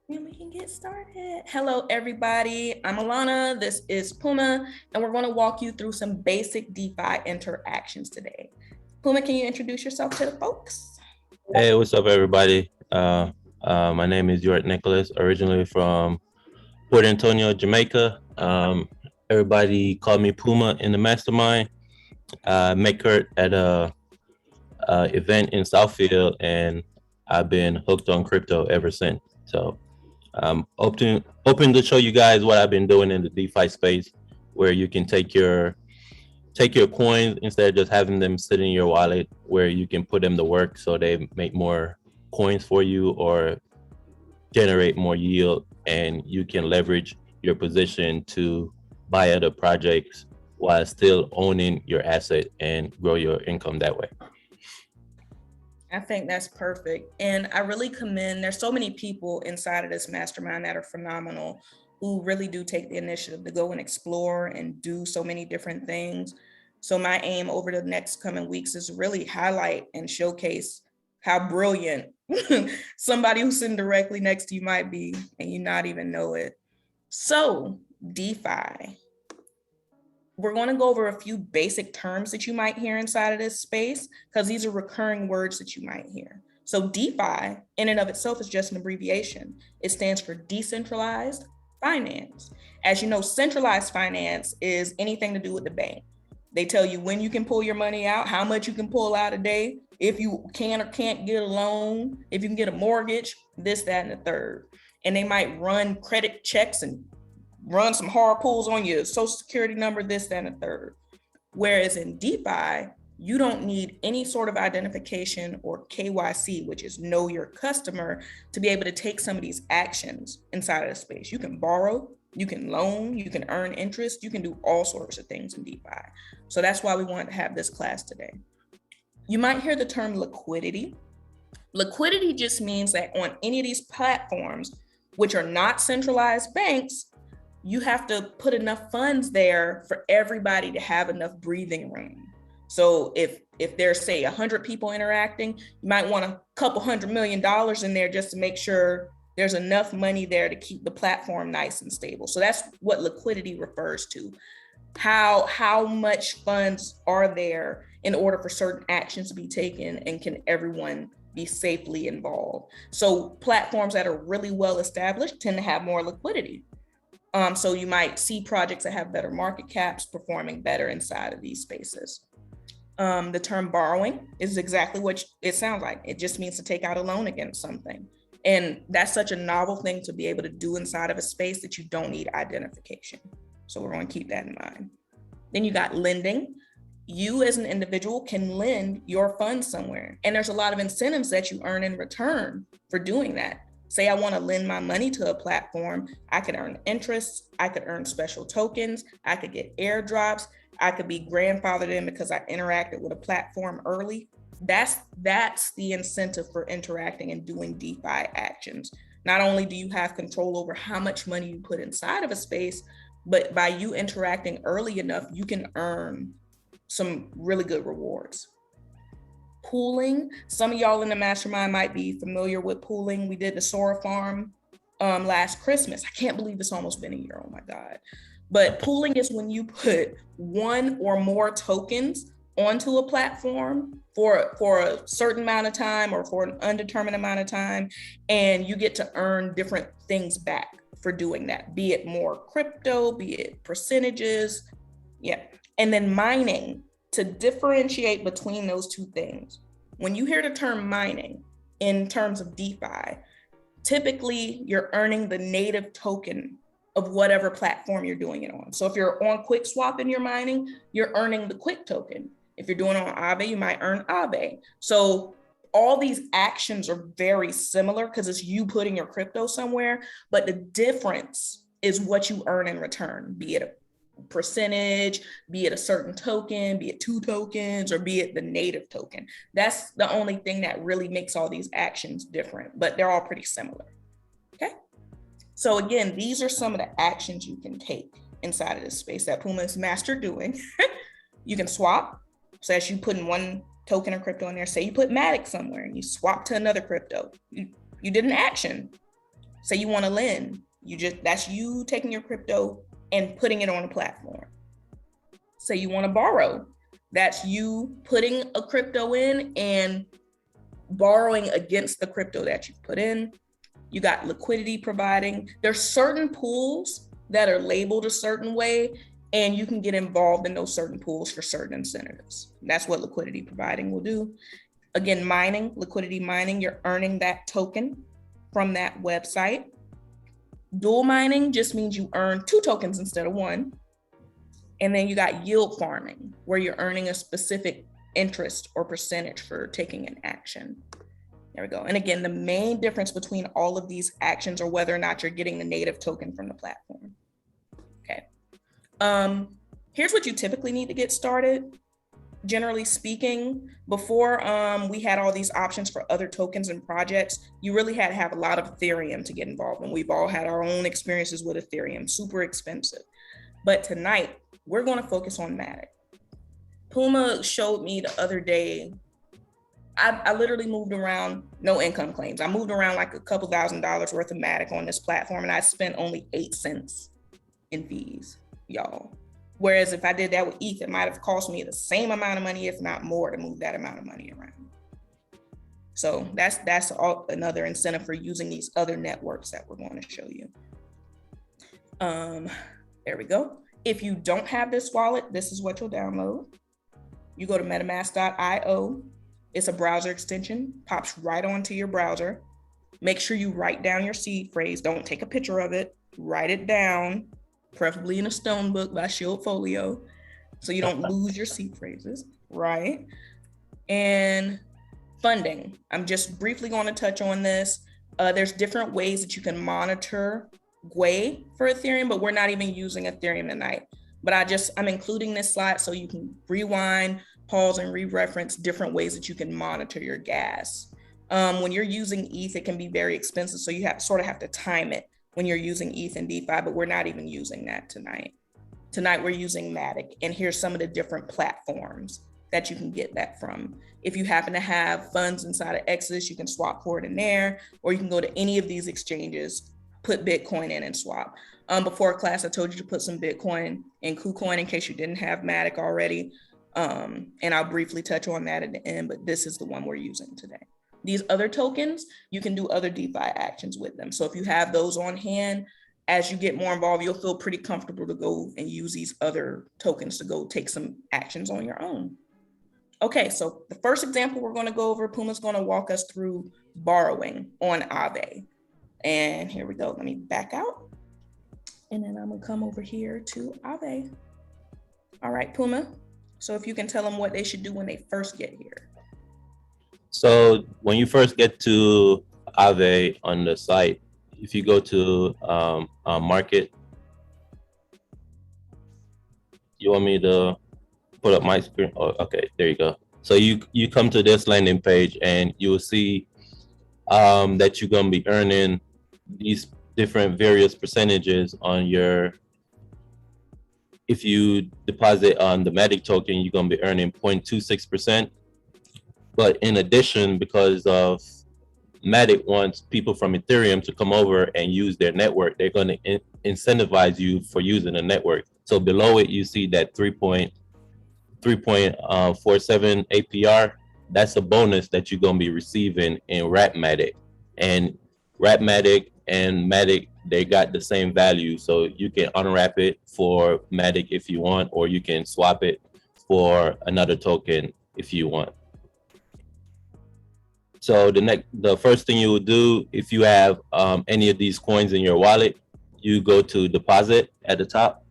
And we can get started. Hello, everybody. I'm Alana. This is Puma, and we're going to walk you through some basic DeFi interactions today. Puma, can you introduce yourself to the folks? Hey, what's up, everybody? My name is York Nicholas, originally from Port Antonio, Jamaica. Everybody called me Puma in the mastermind. Met Kurt at a event in Southfield, and I've been hooked on crypto ever since. So, open to show you guys what I've been doing in the DeFi space, where you can take your coins instead of just having them sit in your wallet, where you can put them to work so they make more coins for you or generate more yield, and you can leverage your position to buy other projects while still owning your asset and grow your income that way. I think that's perfect. And I really commend, there's so many people inside of this mastermind that are phenomenal who really do take the initiative to go and explore and do so many different things. So my aim over the next coming weeks is to really highlight and showcase how brilliant somebody who's sitting directly next to you might be and you not even know it. So DeFi, we're going to go over a few basic terms that you might hear inside of this space because these are recurring words that you might hear. So DeFi in and of itself is just an abbreviation. It stands for decentralized finance. As you know, centralized finance is anything to do with the bank. They tell you when you can pull your money out, how much you can pull out a day, if you can or can't get a loan, if you can get a mortgage, this, that, and the third. And they might run credit checks and run some hard pulls on your social security number, this, that, and the third. Whereas in DeFi, you don't need any sort of identification or KYC, which is know your customer, to be able to take some of these actions inside of the space. You can borrow, you can loan, you can earn interest, you can do all sorts of things in DeFi. So that's why we wanted to have this class today. You might hear the term liquidity. Liquidity just means that on any of these platforms, which are not centralized banks, you have to put enough funds there for everybody to have enough breathing room. So if there's, say, 100 people interacting, you might want a couple $100 million in there just to make sure there's enough money there to keep the platform nice and stable. So that's what liquidity refers to. How much funds are there in order for certain actions to be taken, and can everyone be safely involved? So platforms that are really well established tend to have more liquidity. So you might see projects that have better market caps performing better inside of these spaces. The term borrowing is exactly what it sounds like. It just means to take out a loan against something. And that's such a novel thing to be able to do inside of a space that you don't need identification. So we're going to keep that in mind. Then you got lending. You as an individual can lend your funds somewhere. And there's a lot of incentives that you earn in return for doing that. Say I want to lend my money to a platform, I could earn interest, I could earn special tokens, I could get airdrops, I could be grandfathered in because I interacted with a platform early. That's the incentive for interacting and doing DeFi actions. Not only do you have control over how much money you put inside of a space, but by you interacting early enough, you can earn some really good rewards. Pooling. Some of y'all in the mastermind might be familiar with pooling. We did the Sora farm last Christmas. I can't believe it's almost been a year. Oh my God. But pooling is when you put one or more tokens onto a platform for a certain amount of time or for an undetermined amount of time, and you get to earn different things back for doing that, be it more crypto, be it percentages. Yeah. And then mining. To differentiate between those two things, when you hear the term mining in terms of DeFi, typically you're earning the native token of whatever platform you're doing it on. So if you're on QuickSwap and you're mining, you're earning the Quick token. If you're doing it on Aave, you might earn Aave. So all these actions are very similar because it's you putting your crypto somewhere, but the difference is what you earn in return, be it a percentage, be it a certain token, be it 2 tokens, or be it the native token. That's the only thing that really makes all these actions different, but they're all pretty similar. Okay. So again, these are some of the actions you can take inside of this space that Puma is master doing. You can swap. So as you put in one token or crypto in there, say you put Matic somewhere and you swap to another crypto, you did an action. Say you want to lend, that's you taking your crypto and putting it on a platform. Say you want to borrow, that's you putting a crypto in and borrowing against the crypto that you put in. You got liquidity providing. There's certain pools that are labeled a certain way, and you can get involved in those certain pools for certain incentives. That's what liquidity providing will do. Again, mining, liquidity mining, you're earning that token from that website. Dual mining just means you earn 2 tokens instead of 1. And then you got yield farming, where you're earning a specific interest or percentage for taking an action. There we go. And again, the main difference between all of these actions are whether or not you're getting the native token from the platform. Okay. Here's what you typically need to get started. Generally speaking, before we had all these options for other tokens and projects, you really had to have a lot of Ethereum to get involved. And we've all had our own experiences with Ethereum, super expensive. But tonight, we're going to focus on Matic. Puma showed me the other day, I literally moved around, no income claims. I moved around like a couple $1,000s worth of Matic on this platform, and I spent only 8 cents in fees, y'all. Whereas if I did that with ETH, it might have cost me the same amount of money, if not more, to move that amount of money around. So that's another incentive for using these other networks that we're going to show you. There we go. If you don't have this wallet, this is what you'll download. You go to metamask.io. It's a browser extension, pops right onto your browser. Make sure you write down your seed phrase. Don't take a picture of it. Write it down, preferably in a stone book by Shield Folio, so you don't lose your seed phrases, right? And funding. I'm just briefly going to touch on this. There's different ways that you can monitor Gwei for Ethereum, but we're not even using Ethereum tonight. But I'm including this slide so you can rewind, pause, and re-reference different ways that you can monitor your gas. When you're using ETH, it can be very expensive, so you have to time it when you're using ETH and DeFi, but we're not even using that tonight. Tonight, we're using Matic, and here's some of the different platforms that you can get that from. If you happen to have funds inside of Exodus, you can swap for it in there, or you can go to any of these exchanges, put Bitcoin in and swap. Before class, I told you to put some Bitcoin in KuCoin in case you didn't have Matic already. And I'll briefly touch on that at the end, but this is the one we're using today. These other tokens, you can do other DeFi actions with them. So if you have those on hand, as you get more involved, you'll feel pretty comfortable to go and use these other tokens to go take some actions on your own. Okay, so the first example we're going to go over, Puma's going to walk us through borrowing on Aave. And here we go. Let me back out. And then I'm going to come over here to Aave. All right, Puma. So if you can tell them what they should do when they first get here. So when you first get to Aave on the site, if you go to market, you want me to put up my screen? Oh, okay, there you go. So you come to this landing page and you will see that you're going to be earning these different various percentages on your, if you deposit on the Matic token, you're going to be earning 0.26%. But in addition, because of Matic wants people from Ethereum to come over and use their network, they're going to incentivize you for using the network. So below it, you see that 3.47 APR. That's a bonus that you're going to be receiving in Matic. And Matic and Matic, they got the same value. So you can unwrap it for Matic if you want, or you can swap it for another token if you want. So the first thing you would do, if you have any of these coins in your wallet, you go to deposit at the top.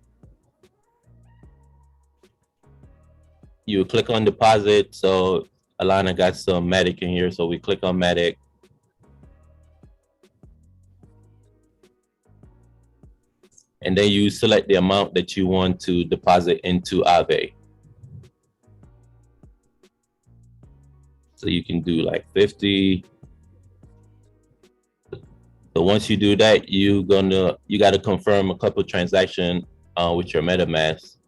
You click on deposit. So Alana got some Matic in here, so we click on Matic. And then you select the amount that you want to deposit into Aave. So you can do like 50. So once you do that, you got to confirm a couple of transactions with your MetaMask.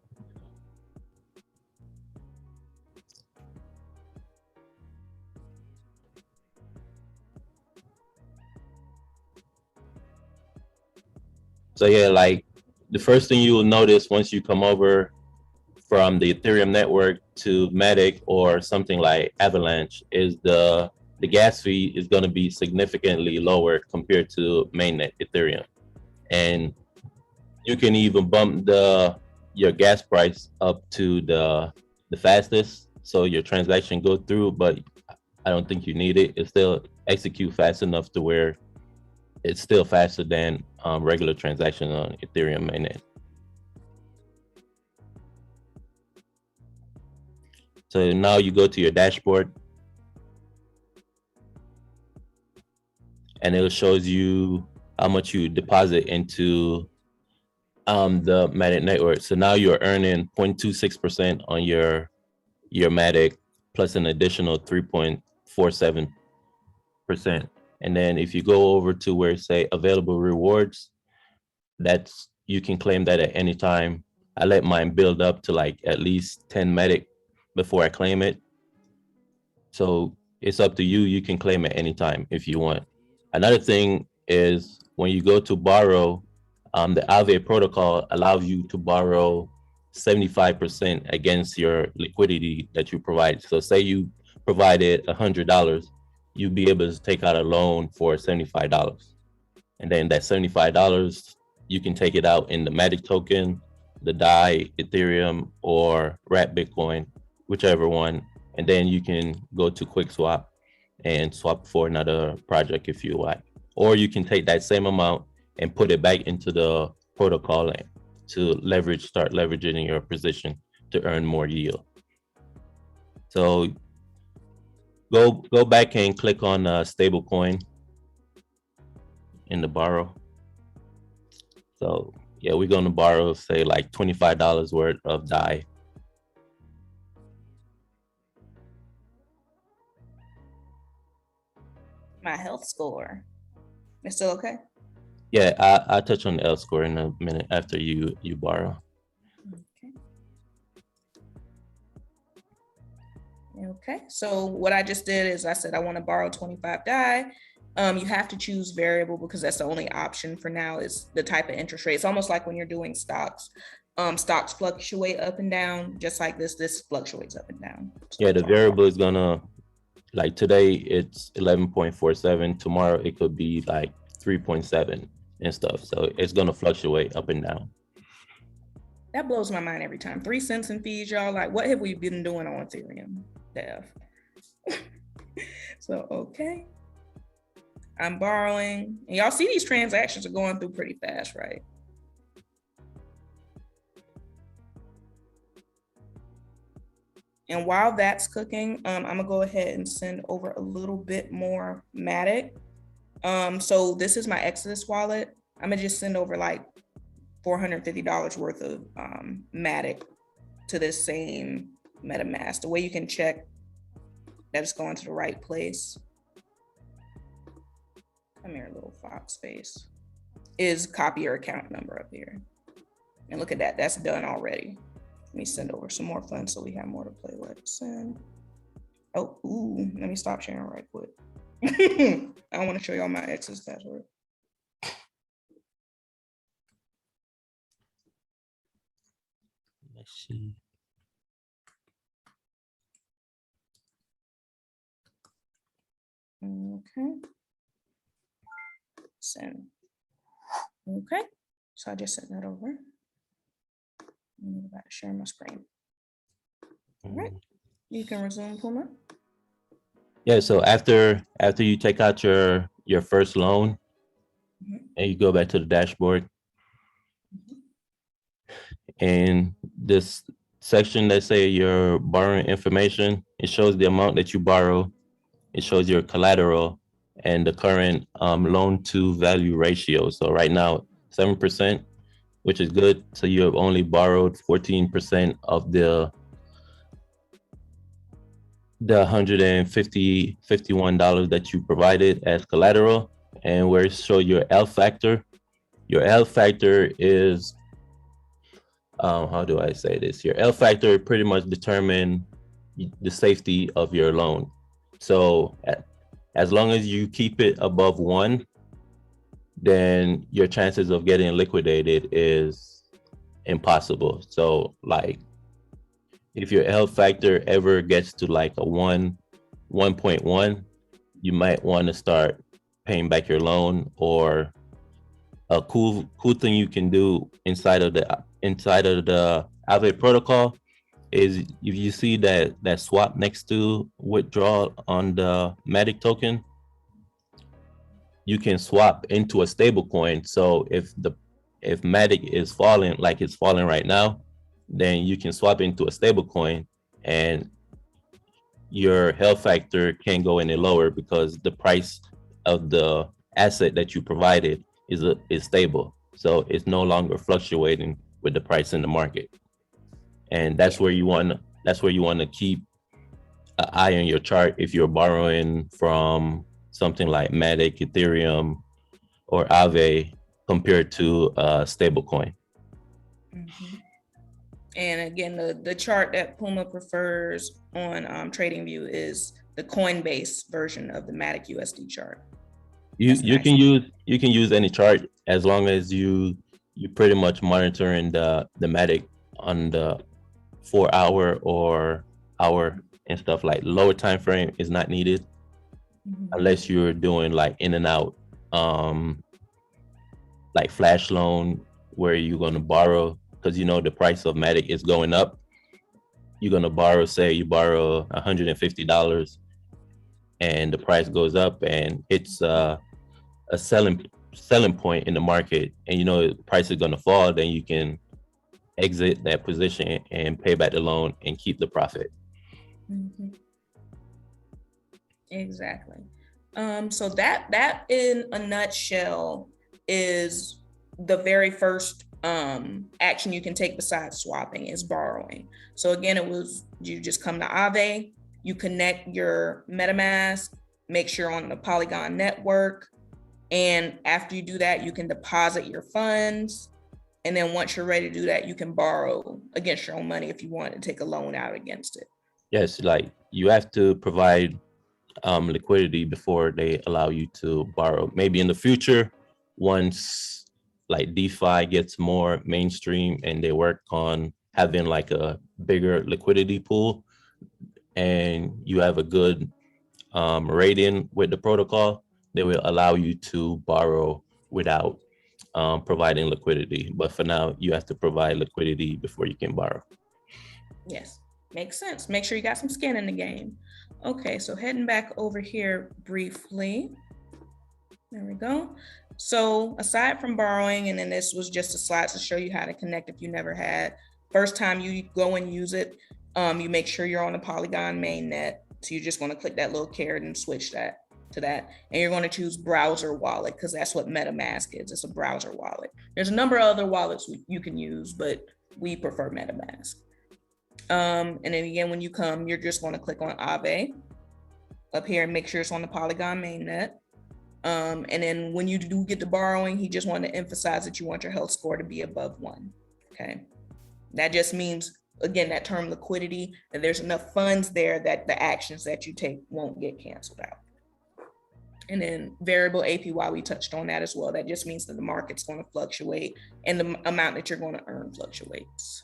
So yeah, like the first thing you will notice once you come over from the Ethereum network to Matic or something like Avalanche is the gas fee is going to be significantly lower compared to mainnet Ethereum. And you can even bump your gas price up to the fastest, so your transaction go through, but I don't think you need it. It still execute fast enough to where it's still faster than regular transaction on Ethereum mainnet. So now you go to your dashboard and it shows you how much you deposit into the Matic network. So now you're earning 0.26% on your Matic plus an additional 3.47%. And then if you go over to where it say available rewards, that's you can claim that at any time. I let mine build up to like at least 10 Matic before I claim it. So it's up to you. You can claim at any time if you want. Another thing is when you go to borrow, the Aave protocol allows you to borrow 75% against your liquidity that you provide. So say you provided $100, you'd be able to take out a loan for $75. And then that $75, you can take it out in the Matic token, the DAI, Ethereum, or Wrap Bitcoin, whichever one. And then you can go to QuickSwap and swap for another project if you like. Or you can take that same amount and put it back into the protocol to start leveraging your position to earn more yield. So go back and click on stablecoin in the borrow. So yeah, we're going to borrow, say like $25 worth of DAI. My health score. It's still okay? Yeah, I'll touch on the L score in a minute after you borrow. Okay. Okay, so what I just did is I said I want to borrow 25 DAI. You have to choose variable because that's the only option for now is the type of interest rate. It's almost like when you're doing stocks. Stocks fluctuate up and down, just like this fluctuates up and down. So yeah, the variable is gonna, like today it's 11.47. Tomorrow it could be like 3.7 and stuff. So it's gonna fluctuate up and down. That blows my mind every time. 3 cents in fees, y'all. Like, what have we been doing on Ethereum? Dev. So, okay. I'm borrowing. And y'all see these transactions are going through pretty fast, right? And while that's cooking, I'm gonna go ahead and send over a little bit more Matic. So this is my Exodus wallet. I'm gonna just send over like $450 worth of Matic to this same MetaMask. The way you can check that it's going to the right place. Come here, little fox face. Is copy your account number up here. And look at that, that's done already. Let me send over some more funds so we have more to play with. Send. Oh, ooh, let me stop sharing right quick. I want to show y'all my Exodus password. Let's see. Okay. Send. Okay. So I just sent that over. I'm about to share my screen. All right. You can resume, Puma. Yeah, so after you take out your first loan and you go back to the dashboard, and this section that say your borrowing information, it shows the amount that you borrow, it shows your collateral and the current loan to value ratio. So right now 7%, which is good. So you have only borrowed 14% of the $151 that you provided as collateral. And where it shows your L factor is, how do I say this? Your L factor pretty much determine the safety of your loan. So as long as you keep it above 1, then your chances of getting liquidated is impossible. So like if your L factor ever gets to like a 1.1, you might want to start paying back your loan. Or a cool thing you can do inside of the Aave protocol is if you see that swap next to withdrawal on the Matic token, you can swap into a stable coin. So if Matic is falling like it's falling right now, then you can swap into a stable coin and your health factor can't go any lower because the price of the asset that you provided is stable. So it's no longer fluctuating with the price in the market. And that's where you want to keep an eye on your chart if you're borrowing from something like Matic, Ethereum, or Aave compared to a stable coin. Mm-hmm. And again, the chart that Puma prefers on TradingView is the Coinbase version of the Matic USD chart. You can use any chart as long as you pretty much monitoring the Matic on the 4-hour or hour and stuff. Like lower time frame is not needed unless you're doing like in and out, like flash loan where you're going to borrow because you know the price of Matic is going up. You're going to borrow, say you borrow $150 and the price goes up and it's a selling point in the market, and you know the price is going to fall, then you can exit that position and pay back the loan and keep the profit. Exactly. So that in a nutshell is the very first action you can take besides swapping is borrowing. So again, you just come to Aave, you connect your MetaMask, make sure on the Polygon network, and after you do that, you can deposit your funds. And then once you're ready to do that, you can borrow against your own money if you want to take a loan out against it. Yes, like you have to provide liquidity before they allow you to borrow. Maybe in the future, once like DeFi gets more mainstream and they work on having like a bigger liquidity pool and you have a good rating with the protocol, they will allow you to borrow without providing liquidity. But for now, you have to provide liquidity before you can borrow. Yes, makes sense. Make sure you got some skin in the game. Okay, so heading back over here briefly. There we go. So aside from borrowing, and then this was just a slide to show you how to connect if you never had. First time you go and use it, you make sure you're on the Polygon mainnet. So you're just going to click that little caret and switch that to that. And you're going to choose browser wallet because that's what MetaMask is. It's a browser wallet. There's a number of other wallets you can use, but we prefer MetaMask. And then again, when you come, you're just going to click on Aave up here and make sure it's on the Polygon mainnet. And then when you do get to borrowing, he just wanted to emphasize that you want your health score to be above 1. Okay. That just means, again, that term liquidity, that there's enough funds there that the actions that you take won't get canceled out. And then variable APY, we touched on that as well. That just means that the market's going to fluctuate and the amount that you're going to earn fluctuates.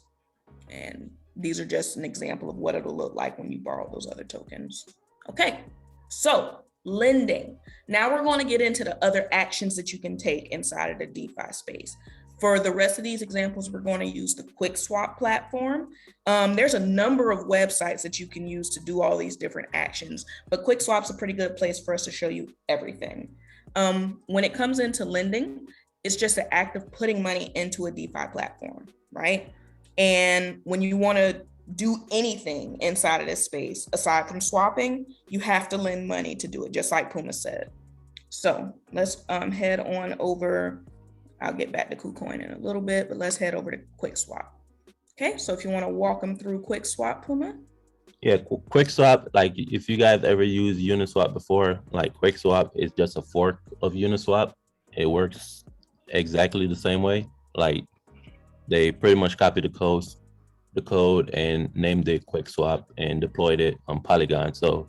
And these are just an example of what it'll look like when you borrow those other tokens. Okay, so lending. Now we're going to get into the other actions that you can take inside of the DeFi space. For the rest of these examples, we're going to use the QuickSwap platform. There's a number of websites that you can use to do all these different actions, but QuickSwap's a pretty good place for us to show you everything. When it comes into lending, it's just the act of putting money into a DeFi platform, right? And when you want to do anything inside of this space, aside from swapping, you have to lend money to do it, just like Puma said. So let's head on over. I'll get back to KuCoin in a little bit, but let's head over to QuickSwap. Okay, so if you want to walk them through QuickSwap, Puma. Yeah, QuickSwap, like if you guys ever used Uniswap before, like QuickSwap is just a fork of Uniswap. It works exactly the same way. Like they pretty much copied the code and named it QuickSwap and deployed it on Polygon. So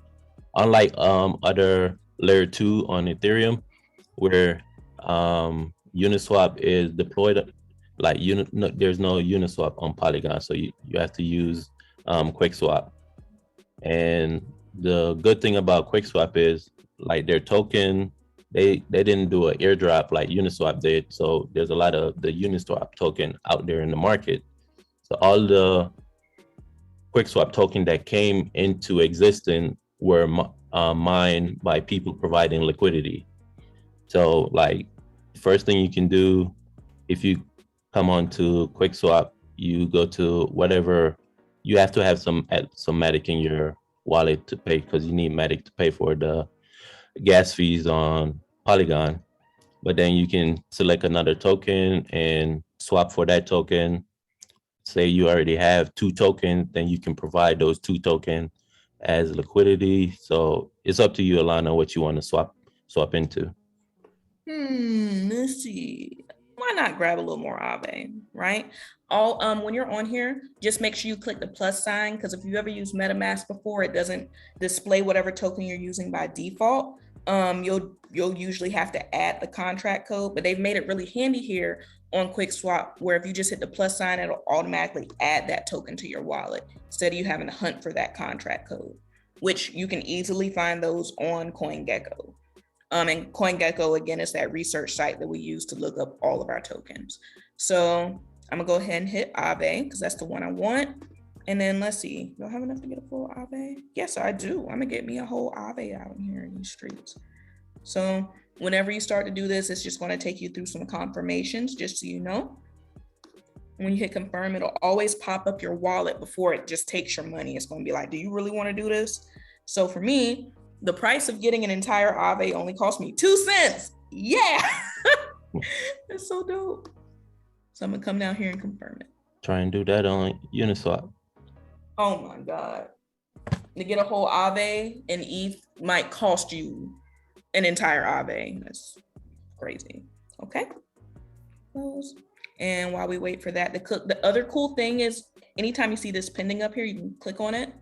unlike other layer 2 on Ethereum, where Uniswap is deployed, like there's no Uniswap on Polygon, so you have to use QuickSwap. And the good thing about QuickSwap is like their token, they didn't do an airdrop like Uniswap did, so there's a lot of the Uniswap token out there in the market. So all the QuickSwap token that came into existence were mined by people providing liquidity. So like first thing you can do, if you come on to QuickSwap, you go to whatever, you have to have some Matic in your wallet to pay, because you need Matic to pay for the gas fees on Polygon. But then you can select another token and swap for that token. Say you already have 2 tokens, then you can provide those 2 tokens as liquidity. So it's up to you, Alana, what you want to swap into. Let's see. Why not grab a little more Aave, right? When you're on here, just make sure you click the plus sign, because if you ever used MetaMask before, it doesn't display whatever token you're using by default. You'll usually have to add the contract code, but they've made it really handy here on QuickSwap, where if you just hit the plus sign, it'll automatically add that token to your wallet instead of you having to hunt for that contract code, which you can easily find those on CoinGecko. And CoinGecko, again, is that research site that we use to look up all of our tokens. So I'm gonna go ahead and hit Aave, because that's the one I want. And then let's see, do I have enough to get a full Aave? Yes, I do. I'm gonna get me a whole Aave out here in these streets. So whenever you start to do this, it's just gonna take you through some confirmations, just so you know. When you hit confirm, it'll always pop up your wallet before it just takes your money. It's gonna be like, do you really wanna do this? So for me, the price of getting an entire Aave only cost me 2 cents. Yeah, that's so dope. So I'm gonna come down here and confirm it. Try and do that on Uniswap. Oh my God. To get a whole Aave in ETH might cost you an entire Aave. That's crazy. Okay. Close. And while we wait for that to cook, the other cool thing is anytime you see this pending up here, you can click on it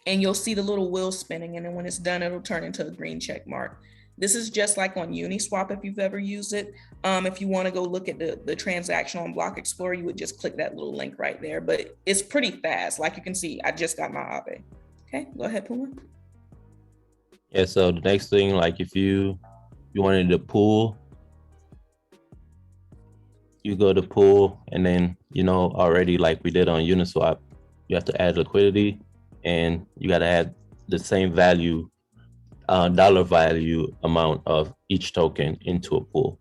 and you'll see the little wheel spinning. And then when it's done, it'll turn into a green check mark. This is just like on Uniswap, if you've ever used it. If you want to go look at the transaction on Block Explorer, you would just click that little link right there. But it's pretty fast. Like you can see, I just got my Aave. Okay, go ahead, Puma. Yeah, so the next thing, like if you wanted to pool, you go to pool, and then, already like we did on Uniswap, you have to add liquidity, and you got to add the same value, dollar value amount of each token into a pool.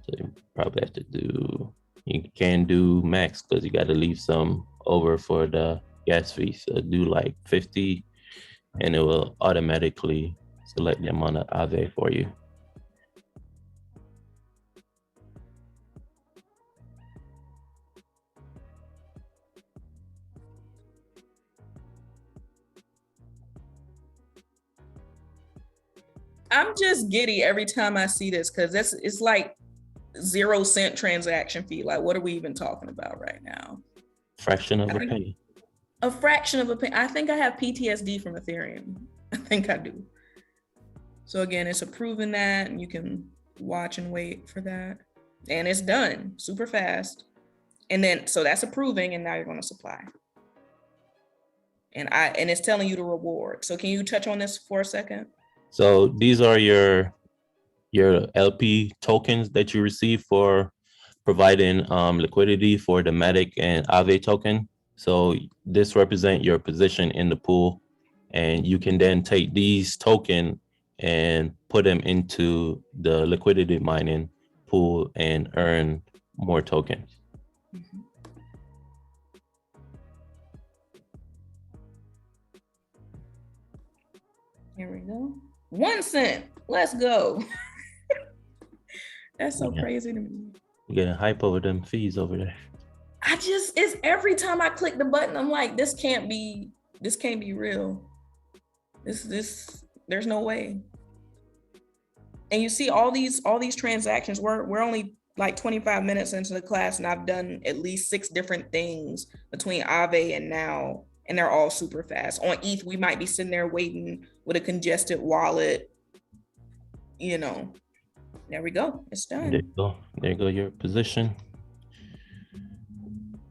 So you probably have to you can do max, because you got to leave some over for the gas fee. So do like 50, and it will automatically select the amount of Aave for you. I'm just giddy every time I see this, because it's like 0 cent transaction fee. Like, what are we even talking about right now? Fraction of a penny. A fraction of a penny. I think I have PTSD from Ethereum. I think I do. So again, it's approving that, and you can watch and wait for that. And it's done super fast. And then, so that's approving, and now you're going to supply. And it's telling you the reward. So can you touch on this for a second? So these are your LP tokens that you receive for providing liquidity for the Matic and Aave token. So this represents your position in the pool, and you can then take these tokens and put them into the liquidity mining pool and earn more tokens. Mm-hmm. Here we go. 1 cent. Let's go. That's so crazy to me. You're getting hype over them fees over there. It's every time I click the button, I'm like, this can't be real. There's no way. And you see all these transactions. We're only like 25 minutes into the class, and I've done at least 6 different things between Aave and now and they're all super fast. On ETH, we might be sitting there waiting with a congested wallet. You know, there we go. It's done. There you go. There you go. Your position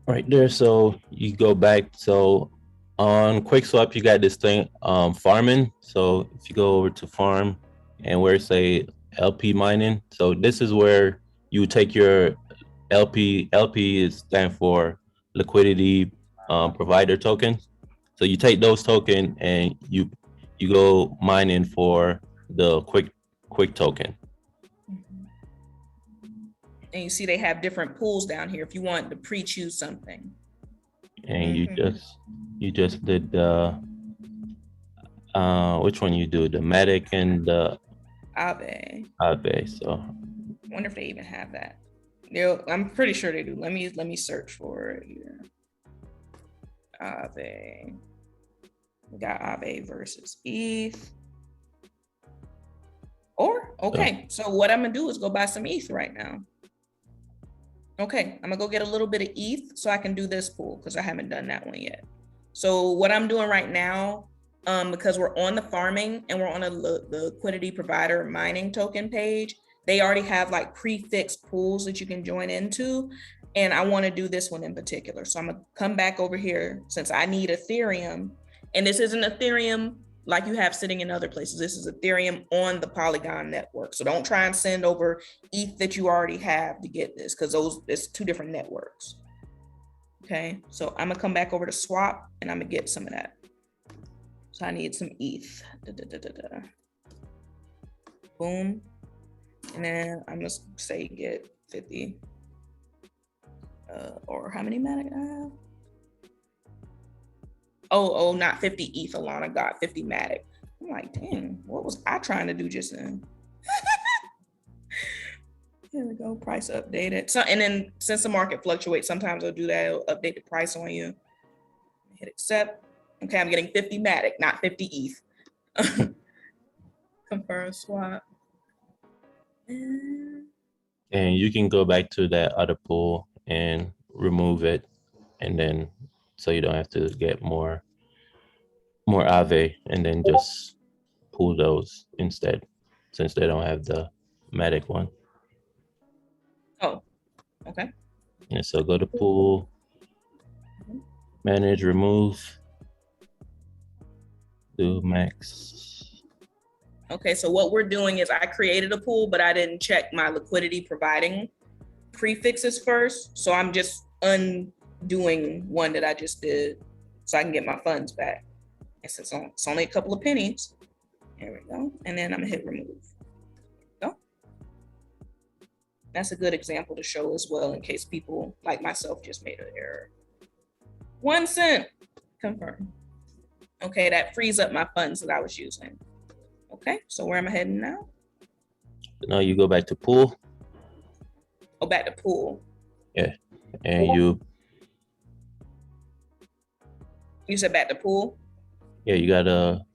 right there. So you go back. So on QuickSwap, you got this thing, farming. So if you go over to farm and where it say LP mining, so this is where you take your LP. LP is stand for liquidity provider tokens. So you take those tokens and you go mining for the quick token. And you see they have different pools down here if you want to pre-choose something. And you just did the which one you do, the Matic and the Aave. Aave. So I wonder if they even have that. I'm pretty sure they do. Let me search for it here. Aave. We got Aave versus ETH. Okay, so what I'm gonna do is go buy some ETH right now. Okay, I'm gonna go get a little bit of ETH so I can do this pool because I haven't done that one yet. So what I'm doing right now, because we're on the farming and we're on the liquidity provider mining token page, they already have like prefixed pools that you can join into. And I want to do this one in particular. So I'm gonna come back over here since I need Ethereum. And this isn't Ethereum like you have sitting in other places. This is Ethereum on the Polygon network. So don't try and send over ETH that you already have to get this, because it's two different networks. Okay, so I'm gonna come back over to swap and I'm gonna get some of that. So I need some ETH. Boom. And then I'm gonna say get 50. Or how many Matic I have? Oh, not 50 ETH, Alana got 50 Matic. I'm like, dang, what was I trying to do just then? Here we go, price updated. So, and then since the market fluctuates, sometimes it'll do that, it'll update the price on you. Hit accept. Okay, I'm getting 50 Matic, not 50 ETH. Confirm swap. And you can go back to that other pool and remove it, and then so you don't have to get more Aave, and then just pull those instead, since they don't have the Matic one. Oh, okay. And so go to pool, manage, remove, do max. Okay, so what we're doing is I created a pool, but I didn't check my liquidity providing prefixes first. So I'm just undoing one that I just did so I can get my funds back. And since it's only a couple of pennies, there we go. And then I'm gonna hit remove. Go. That's a good example to show as well in case people like myself just made an error. 1 cent, confirm. Okay, that frees up my funds that I was using. Okay, so where am I heading now? Now you go back to pool. Oh, back to pool. Yeah, and you said back to pool? Yeah, you gotta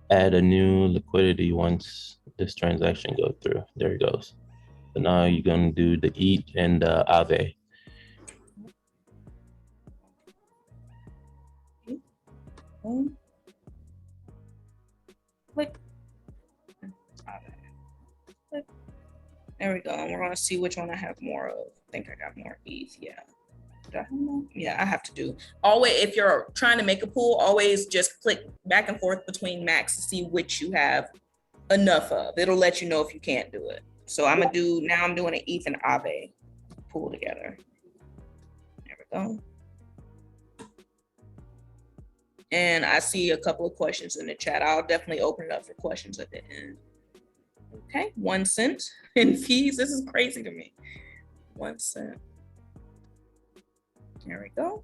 add a new liquidity once this transaction goes through. There it goes. So now you're gonna do the ETH and the Aave. Click. There we go. And we're gonna see which one I have more of. I think I got more ETH. Yeah. Yeah, I have to do. Always, if you're trying to make a pool, always just click back and forth between max to see which you have enough of. It'll let you know if you can't do it. So I'm doing an ETH and Aave pool together. There we go. And I see a couple of questions in the chat. I'll definitely open it up for questions at the end. Okay, 1 cent in fees. This is crazy to me. 1 cent. There we go.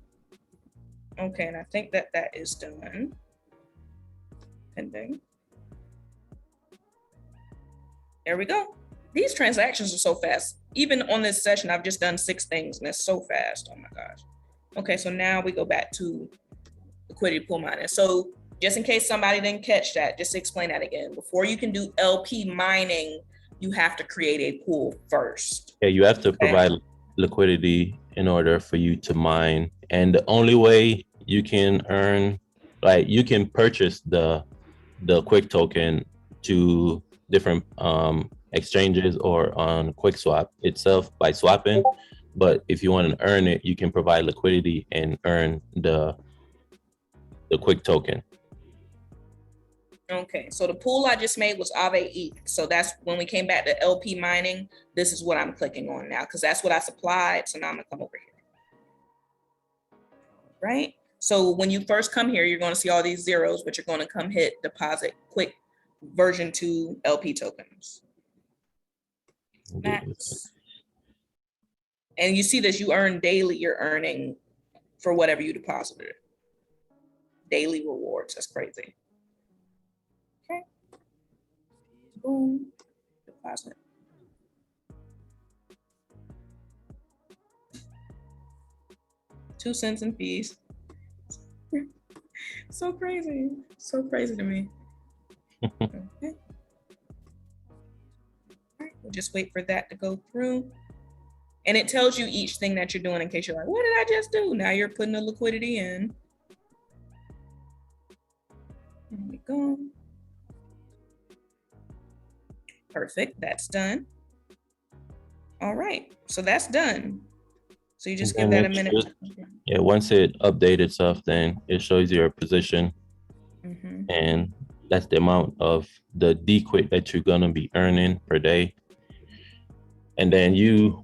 Okay, and I think that is done. Pending. There we go. These transactions are so fast. Even on this session, I've just done 6 things, and it's so fast. Oh my gosh. Okay, so now we go back to liquidity pool mining. So just in case somebody didn't catch that, just to explain that again. Before you can do LP mining, you have to create a pool first. Yeah, you have to provide liquidity in order for you to mine. And the only way you can earn, like you can purchase the Quick token to different exchanges or on QuickSwap itself by swapping. But if you want to earn it, you can provide liquidity and earn the Quick token. Okay, so the pool I just made was Aave ETH. So that's when we came back to LP mining, this is what I'm clicking on now because that's what I supplied. So now I'm gonna come over here. Right? So when you first come here, you're gonna see all these zeros, but you're gonna come hit deposit quick version 2 LP tokens. Max. And you see this, you earn daily, you're earning for whatever you deposited. Daily rewards, that's crazy. Okay. Boom, deposit. $0.02 in fees. So crazy to me. Okay. All right, we'll just wait for that to go through. And it tells you each thing that you're doing in case you're like, what did I just do? Now you're putting the liquidity in. There we go. Perfect, that's done. All right, so that's done. So you just give that a minute. Yeah, once it updates itself, then it shows your position. And that's the amount of the DQuick that you're gonna be earning per day. And then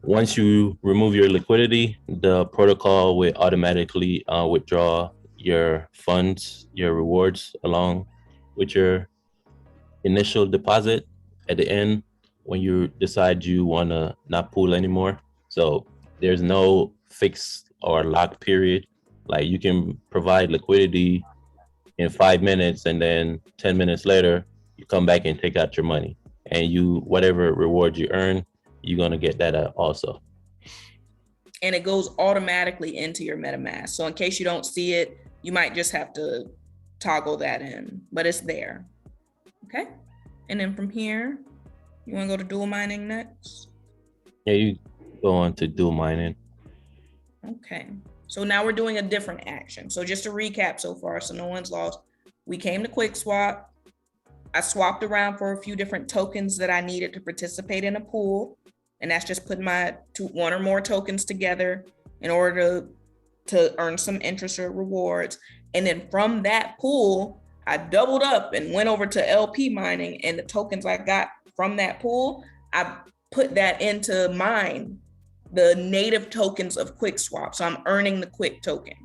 once you remove your liquidity, the protocol will automatically withdraw your funds, your rewards, along with your initial deposit at the end when you decide you want to not pool anymore. So there's no fixed or lock period. Like you can provide liquidity in 5 minutes and then 10 minutes later, you come back and take out your money. And whatever reward you earn, you're going to get that also. And it goes automatically into your MetaMask. So in case you don't see it, you might just have to toggle that in, but it's there. Okay. And then from here, you want to go to dual mining next? Yeah, you go on to dual mining. Okay. So now we're doing a different action. So just to recap so far, so no one's lost. We came to QuickSwap. I swapped around for a few different tokens that I needed to participate in a pool. And that's just putting my one or more tokens together in order to earn some interest or rewards. And then from that pool, I doubled up and went over to LP mining, and the tokens I got from that pool, I put that into mine, the native tokens of QuickSwap. So I'm earning the Quick token.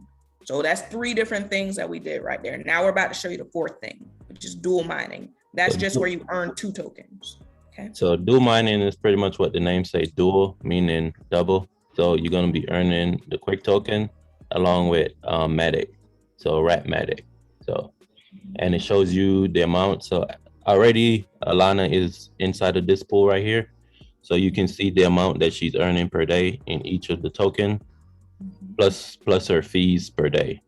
So that's 3 different things that we did right there. Now we're about to show you the 4th thing, which is dual mining. That's just where you earn 2 tokens. Okay. So dual mining is pretty much what the name says, dual, meaning double. So you're going to be earning the Quick token along with Matic, so Rat Matic. So, and it shows you the amount. So already Alana is inside of this pool right here. So you can see the amount that she's earning per day in each of the token, plus her fees per day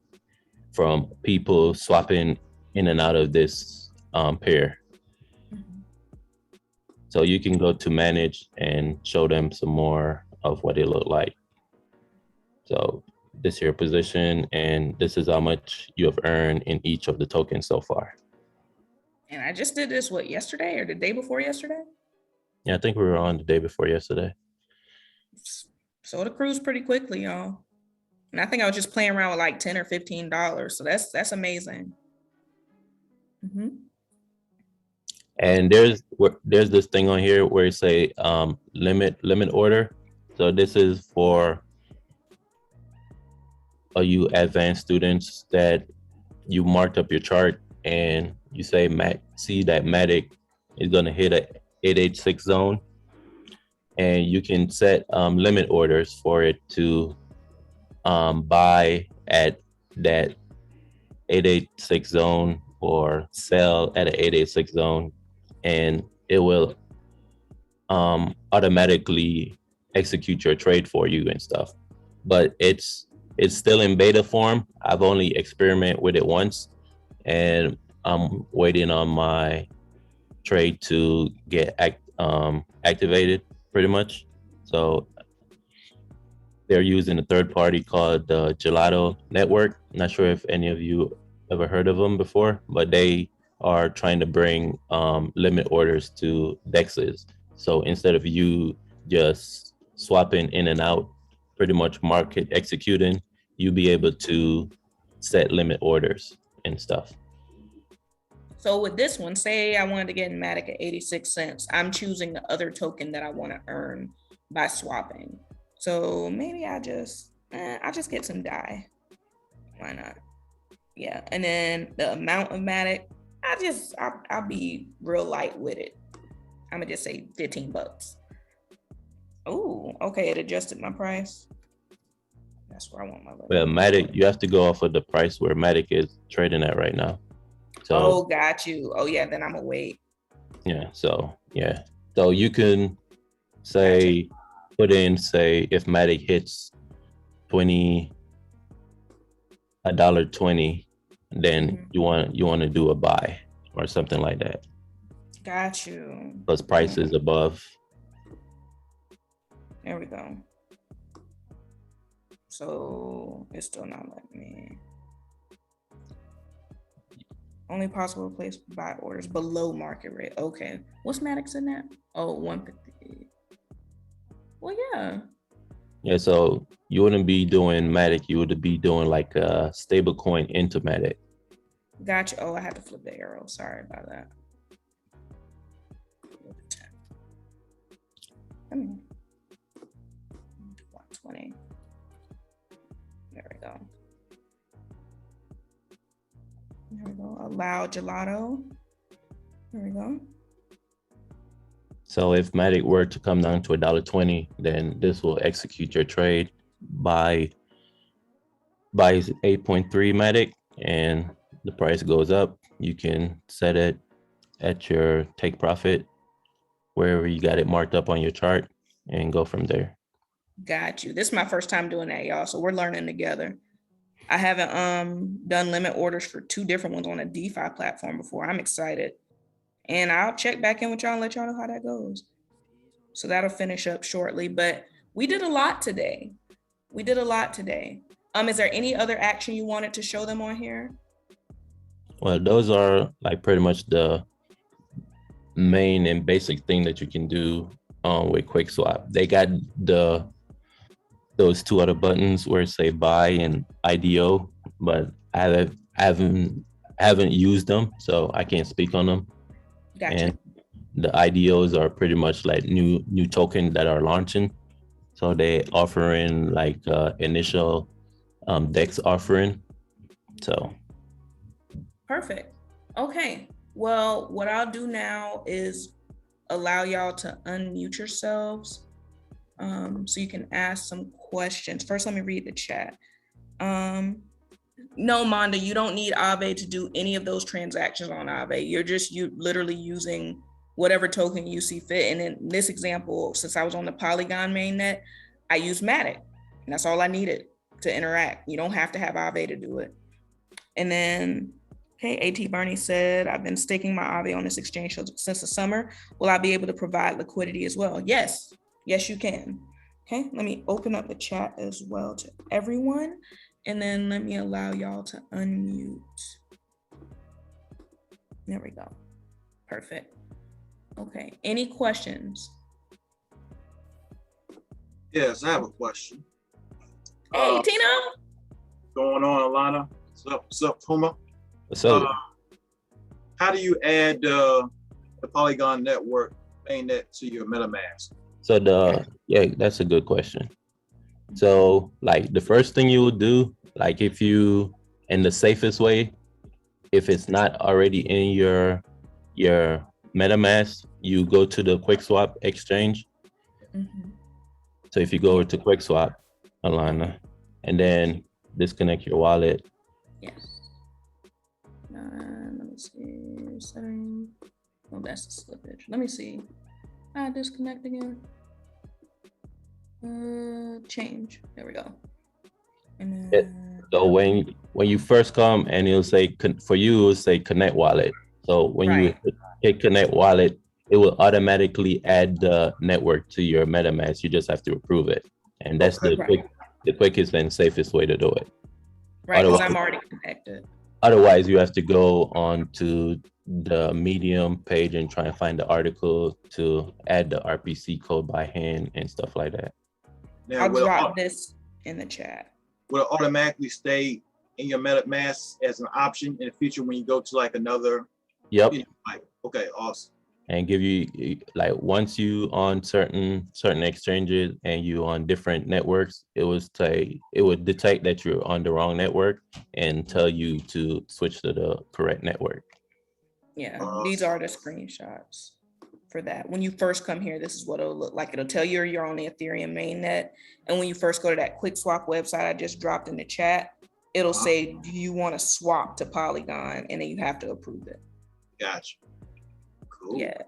from people swapping in and out of this pair. So you can go to manage and show them some more of what it looked like. So this is your position, and this is how much you have earned in each of the tokens so far. And I just did this, what, yesterday or the day before yesterday? Yeah, I think we were on the day before yesterday. So it accrues pretty quickly, y'all. And I think I was just playing around with like $10 or $15. So that's amazing. And there's this thing on here where it say limit order. So this is for you advanced students that you marked up your chart and you say see that Matic is going to hit a 886 zone, and you can set limit orders for it to buy at that 886 zone or sell at an 886 zone, and it will automatically execute your trade for you and stuff. But it's still in beta form. I've only experimented with it once, and I'm waiting on my trade to get activated pretty much. So they're using a third party called the Gelato Network. Not sure if any of you ever heard of them before, but they are trying to bring limit orders to DEXs. So instead of you just swapping in and out, pretty much market executing, you'll be able to set limit orders and stuff. So with this one, say I wanted to get in Matic at 86 cents. I'm choosing the other token that I want to earn by swapping. So maybe I just get some DAI. Why not? Yeah. And then the amount of Matic, I'll be real light with it. I'm gonna just say 15 bucks. Oh, okay. It adjusted my price. That's where I want my limit. Well, Matic, you have to go off of the price where Matic is trading at right now. So, oh, got you. Oh yeah, then I'm gonna wait. Yeah. So yeah. So you can say put in, say, if Matic hits $1.20, then you want to do a buy or something like that. Got you. Plus price is above. There we go. So it's still not letting me. Only possible place buy orders below market rate. Okay. What's Matic in that? Oh, 150. Well, yeah. Yeah, so you wouldn't be doing Matic, you would be doing like a stable coin into Matic. Gotcha. Oh, I had to flip the arrow. Sorry about that. I mean, 120. There we go. There we go. Allow gelato. There we go. So if Matic were to come down to $1.20, then this will execute your trade by 8.3 Matic, and the price goes up. You can set it at your take profit wherever you got it marked up on your chart and go from there. Got you. This is my first time doing that, y'all. So we're learning together. I haven't done limit orders for 2 different ones on a DeFi platform before. I'm excited. And I'll check back in with y'all and let y'all know how that goes. So that'll finish up shortly. But we did a lot today. Is there any other action you wanted to show them on here? Well, those are like pretty much the main and basic thing that you can do with QuickSwap. They got those 2 other buttons where it say buy and IDO, but I haven't used them, so I can't speak on them. Gotcha. And the IDOs are pretty much like new tokens that are launching. So they offering like initial DEX offering. So perfect. Okay. Well, what I'll do now is allow y'all to unmute yourselves so you can ask some questions. First, let me read the chat. No, Manda, you don't need Aave to do any of those transactions on Aave. You're literally using whatever token you see fit. And in this example, since I was on the Polygon mainnet, I used Matic. And that's all I needed to interact. You don't have to have Aave to do it. And then, okay, AT Bernie said, I've been staking my Aave on this exchange since the summer. Will I be able to provide liquidity as well? Yes, you can. Okay, let me open up the chat as well to everyone. And then let me allow y'all to unmute. There we go. Perfect. Okay, any questions? Yes, I have a question. Hey, Tina. Going on, Alana? What's up, Puma? what's up? How do you add the Polygon network mainnet to your MetaMask? So that's a good question. So like the first thing you would do, like if you, in the safest way, if it's not already in your MetaMask, you go to the QuickSwap exchange. Mm-hmm. So if you go to QuickSwap, Alana, and then disconnect your wallet. Yes. Let me see. Setting. Oh, that's the slippage. Let me see. Disconnect again. Change. There we go. And then, So when you first come and it'll say for you, it'll say connect wallet. So when you hit connect wallet, it will automatically add the network to your MetaMask. You just have to approve it, and that's the the quickest and safest way to do it. Right, because Otherwise, I'm already connected. otherwise you have to go on to the Medium page and try and find the article to add the RPC code by hand and stuff like that. Now, I'll will drop this in the chat. it automatically stay in your MetaMask as an option in the future when you go to like another? Yep. Like, okay, awesome. And give you, like, once you on certain exchanges and you on different networks, it would detect that you're on the wrong network and tell you to switch to the correct network. Yeah, these are the screenshots for that. When you first come here, this is what it'll look like. It'll tell you you're on the Ethereum mainnet. And when you first go to that QuickSwap website I just dropped in the chat, it'll say, do you want to swap to Polygon? And then you have to approve it. Gotcha. Cool. Yeah.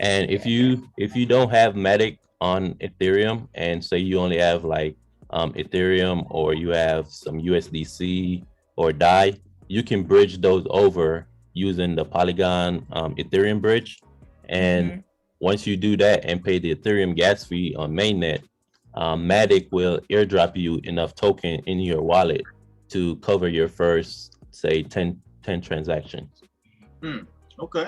And if you don't have Matic on Ethereum, and say you only have like Ethereum, or you have some USDC or DAI, you can bridge those over using the Polygon Ethereum bridge. And once you do that and pay the Ethereum gas fee on mainnet, Matic will airdrop you enough token in your wallet to cover your first, say, 10 transactions. Okay.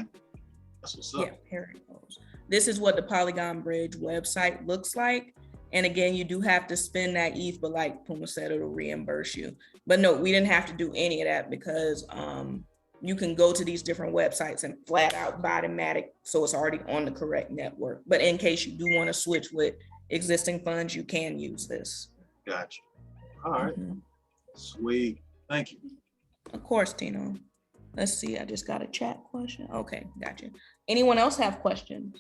That's what's up. Yeah, here it goes. This is what the Polygon Bridge website looks like. And again, you do have to spend that ETH, but like Puma said, it'll reimburse you. But no, we didn't have to do any of that because you can go to these different websites and flat out buy the Matic, so it's already on the correct network. But in case you do want to switch with existing funds, you can use this. Gotcha. All right. Sweet. Thank you. Of course, Tino. Let's see, I just got a chat question. Okay, gotcha. Anyone else have questions?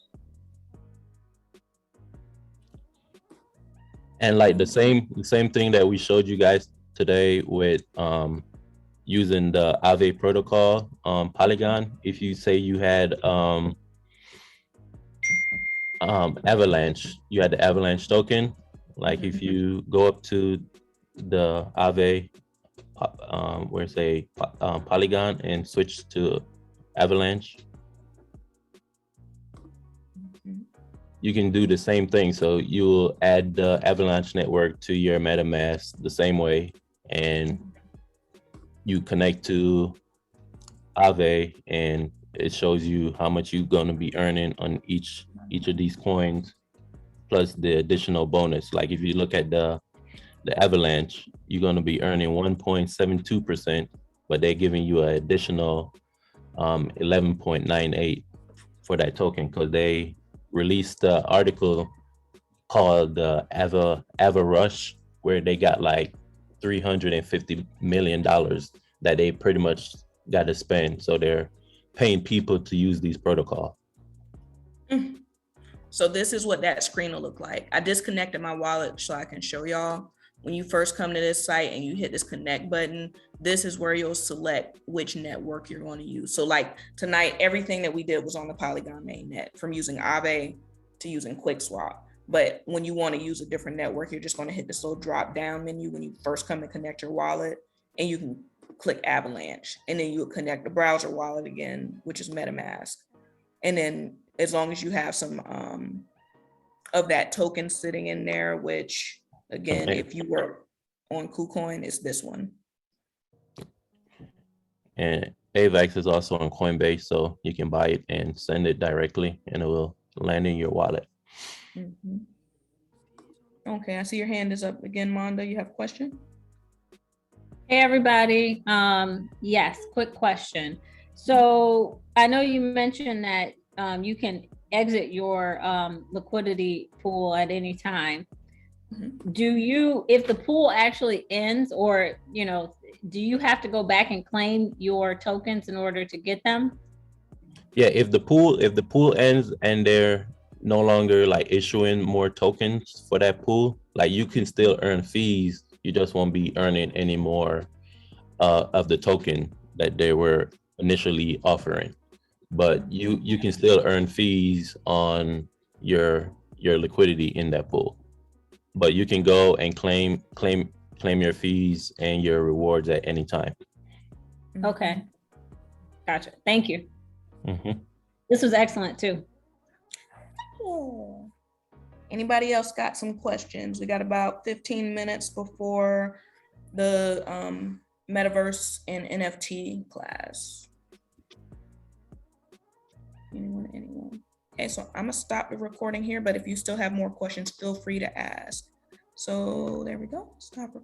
And like the same thing that we showed you guys today with using the Aave protocol on Polygon. If you say you had Avalanche, you had the Avalanche token. Like if you go up to the Aave, where say Polygon, and switch to Avalanche, you can do the same thing. So you'll add the Avalanche network to your MetaMask the same way, and you connect to Aave, and it shows you how much you're going to be earning on each of these coins, plus the additional bonus. Like if you look at the Avalanche, you're going to be earning 1.72%, but they're giving you an additional 11.98 for that token, because they released the article called the Aave Rush, where they got like $350 million that they pretty much got to spend. So they're paying people to use these protocols. So this is what that screen will look like. I disconnected my wallet so I can show y'all. When you first come to this site and you hit this connect button, this is where you'll select which network you're going to use. So like tonight, everything that we did was on the Polygon mainnet, from using Aave to using QuickSwap. But when you want to use a different network, you're just going to hit this little drop down menu when you first come to connect your wallet, and you can click Avalanche, and then you'll connect the browser wallet again, which is MetaMask. And then as long as you have some of that token sitting in there, which again, if you were on KuCoin, it's this one. And AVAX is also on Coinbase, so you can buy it and send it directly, and it will land in your wallet. Okay, I see your hand is up again, Monda. You have a question? Hey, everybody. Yes, quick question. So I know you mentioned that you can exit your liquidity pool at any time. Do you, if the pool actually ends, or, you know, do you have to go back and claim your tokens in order to get them? Yeah, if the pool ends and they're no longer like issuing more tokens for that pool, like you can still earn fees. You just won't be earning any more of the token that they were initially offering. But you can still earn fees on your liquidity in that pool. But you can go and claim your fees and your rewards at any time. Okay, gotcha. Thank you. Mm-hmm. This was excellent too. Anybody else got some questions? We got about 15 minutes before the metaverse and NFT class. Anyone? Okay, so I'm gonna stop the recording here, but if you still have more questions, feel free to ask. So there we go, stop recording.